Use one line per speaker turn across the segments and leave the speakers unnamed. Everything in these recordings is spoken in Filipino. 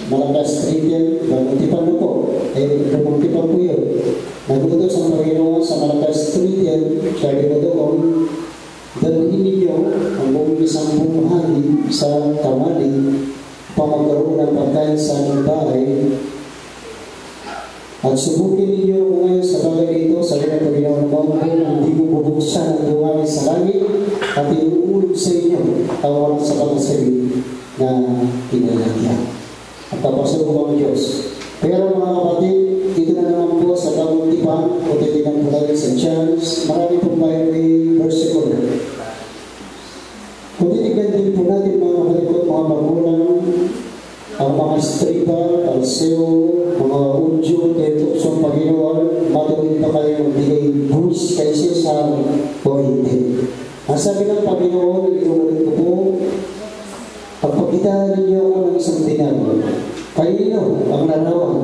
Malakas 3:10, lumultipan na po. Lumultipan po yun. Nagutos ang Panginoon sa Malakas 3:10, sabi ko doon, dalhin ninyo ang buong isang buhay sa kamali pamagkaroon ng pagkain sa aming bahay. At subukin ninyo kung ngayon sa bagay dito, sabi ng Panginoon mo, kung hindi mo bubuksan ang lumawi sa langit at iuulog sa inyo tawag sa pagkasabi na pinalagyan. At tapos po ang Diyos. Pero mga kapatid, dito na naman po sa bagong tipan, o titignan po tayo sa chance, marami pong Bible versicle. Kung titignan din po natin mga kapatid ko, mga magulang, ang mga stripa, kalseo, mga udyo, tetok, Panginoon, matuloy pa kayo magbigay buwis kay Cesar o hindi. Ang sabi ng Panginoon, inuulit ko po, pagpagkitaan ninyo ako ng isang dinar, kanino ang larawan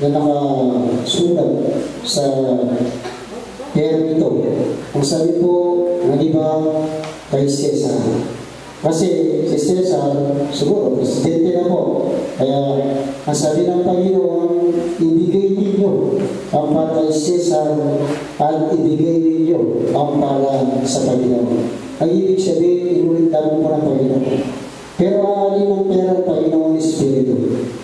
na nakasulat sa pera ito? Ang sabi po, nag-iba kay Cesar. Kasi si Cesar, siguro, presidente na po. Kaya, ang sabi ng Panginoon, ibigay ninyo ang para kay Cesar at ibigay ninyo ang para sa Panginoon. Ang ibig sabihin, inulit namin po ng Panginoon. Pero aalin ng pera ng Panginoon Espiritu.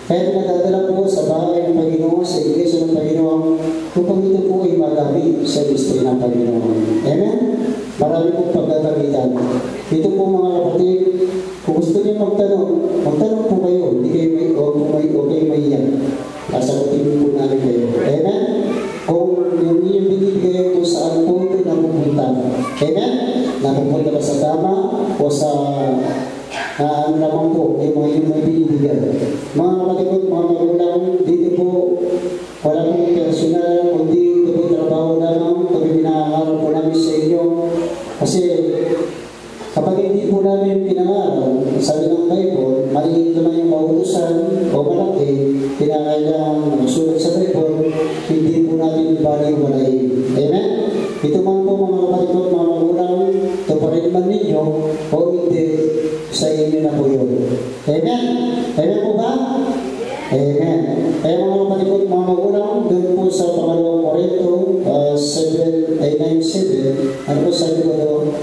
Kaya pinadadala po sa bahay ng Panginoon, sa iglesia ng Panginoon, upang ito po ay magamit sa distri ng Panginoon. Amen? Marami pong pagkakamitan. Ito po mga kapatid, kung gusto niyo magtanong po kayo, hindi kayo may maiyak. Sasagutin po namin kayo. Amen? Kung yung inyong binibigay kung saan po ito napupunta. Amen? Napupunta ba sa tama o sa ano naman po, yung mga inyong may binibigay. Mga kapatid ko, mga magulang, dito po, wala pong personal, kundi ito po trabaho lamang, kami pinangangarap po namin sa inyo. Kasi kapag hindi po namin pinangaral, sabi ng Bible, maliit naman yung mautusan o malaki, pinangailangan magsulat sa Bible, hindi po natin bali-walain. Amen? Ito man po mga kapatid ko, mga magulang, ito pa rin man ninyo o hindi, sa inyo na po yun. Amen? Amen po ba? Amen. Kaya mga kapatid ko, mga magulang, doon po sa pangalawang Korinto 7:9-7, ano po sabi ko doon?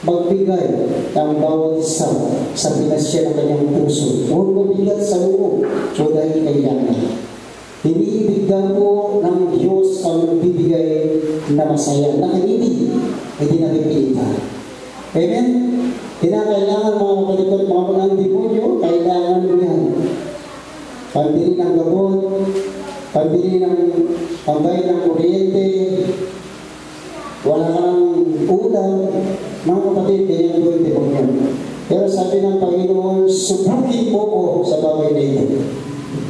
Magbigay ang bawat isa sa pinasya ng kanyang puso. Huwag mabigat sa loob o dahil kailangan. Iniibigyan po ng Diyos ang nagbibigay na masaya. Nakinig, hindi napipilitan. Amen? Kinakailangan mga kapatid ko, mga mga demonyo, kailangan mo yan. Pambili ng gamot, pambili ng pambay ng kuryente, wala kang ulam, mga kapatid, ganyan po yung demonyo. Pero sabi ng Panginoon, subukin mo ko sa bagay na ito.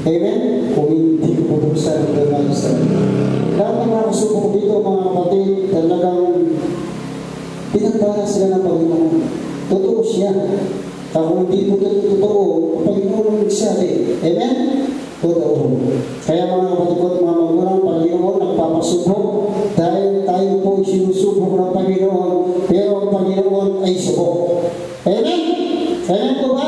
Amen? Kung hindi ko bubuksan ang mga isa. Lahat ng mga subok dito, mga kapatid, talagang pinagbara sila ng Panginoon. Totoo siya. Kung hindi po totoo, Panginoon ang nagsabi. Amen? Totoo. Kaya mga kapatid ko at mga magulang, Panginoon nagpapasubok dahil tayo po sinusubok ng Panginoon, pero ang Panginoon ay subok. Amen? Amen po ba?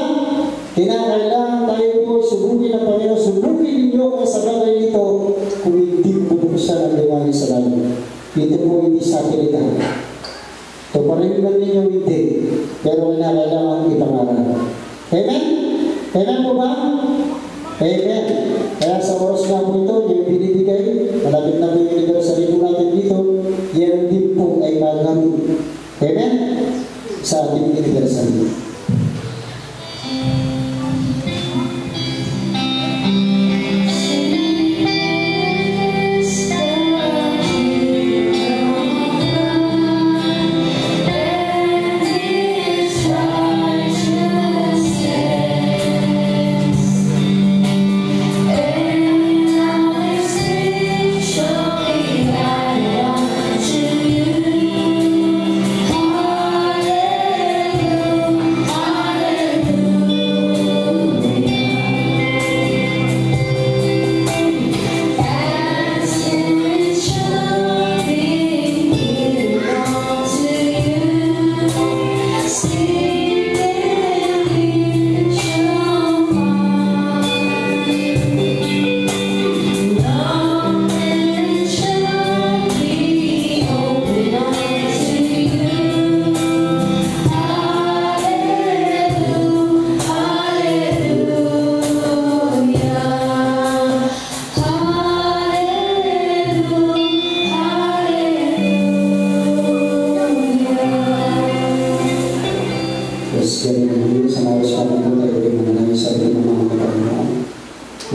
Kinakailangan tayo po subukin ng Panginoon. Subukin ninyo ako sa bagay nito kung hindi bubuksan ang liwanag sa langit. Ito po hindi sa akin ito. So, paringan ninyo hindi, pero kinakailangan ipangaral. Amen? Amen po ba? Amen. Kaya sa oras na po ito, yung binibigay, malapit na po yung binibigay sa libo natin dito, yan din po ay magamit. Amen? Sa ating binibigay sa libo.
Hallelujah.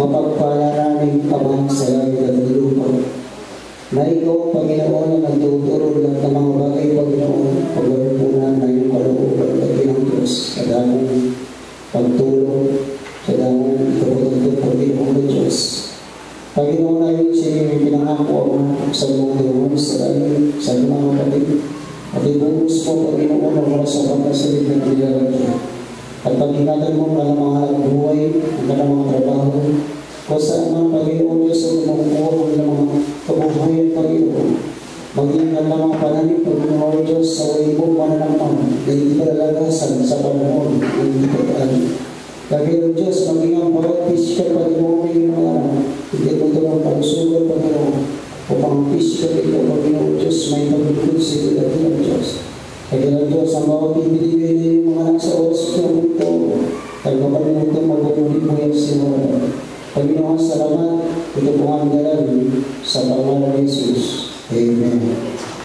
mapagpalaraming Ama sa langit at lupa. Na ikaw, Panginoon, ang nagtuturo lahat ng mga bagay, Panginoon, paglarupunan na iyong kalooban at ng Diyos sa damong pagtulong, sa damong ipagtutulong, Panginoon ng Diyos. Panginoon, ayon sa iyong pinangako ang sa mundo sa langit, sa mga kapatid, at ibuhos mo, Panginoon, ang mga sa pagkasalit ng nilalagyan. At pag-ingatan mo ang mga hanap buhay, ang mga trabaho, o saan man, Panginoon Diyos, ang makukuha ng mga kabuhayan, Panginoon. Maging ang mga pananim, Panginoon Diyos, sa waibong mananaman na hindi palalagasan sa panahon ng hindi pagkaan. Panginoon Diyos, maging ang bawat pisikal, Panginoon, ng mga hindi mo ito ng pagsugal, Panginoon, o pang pisikal ito, Panginoon Diyos, may paglikod sa ito ng Diyos. Panginoon Diyos, ang bawat ibinibigay na yung mga anak sa oras ko ito, tagapan mo ito, magpapuli mo yung sinura. Panginoon, salamat. Ito po ang galang sa pangalan ng Jesus. Amen.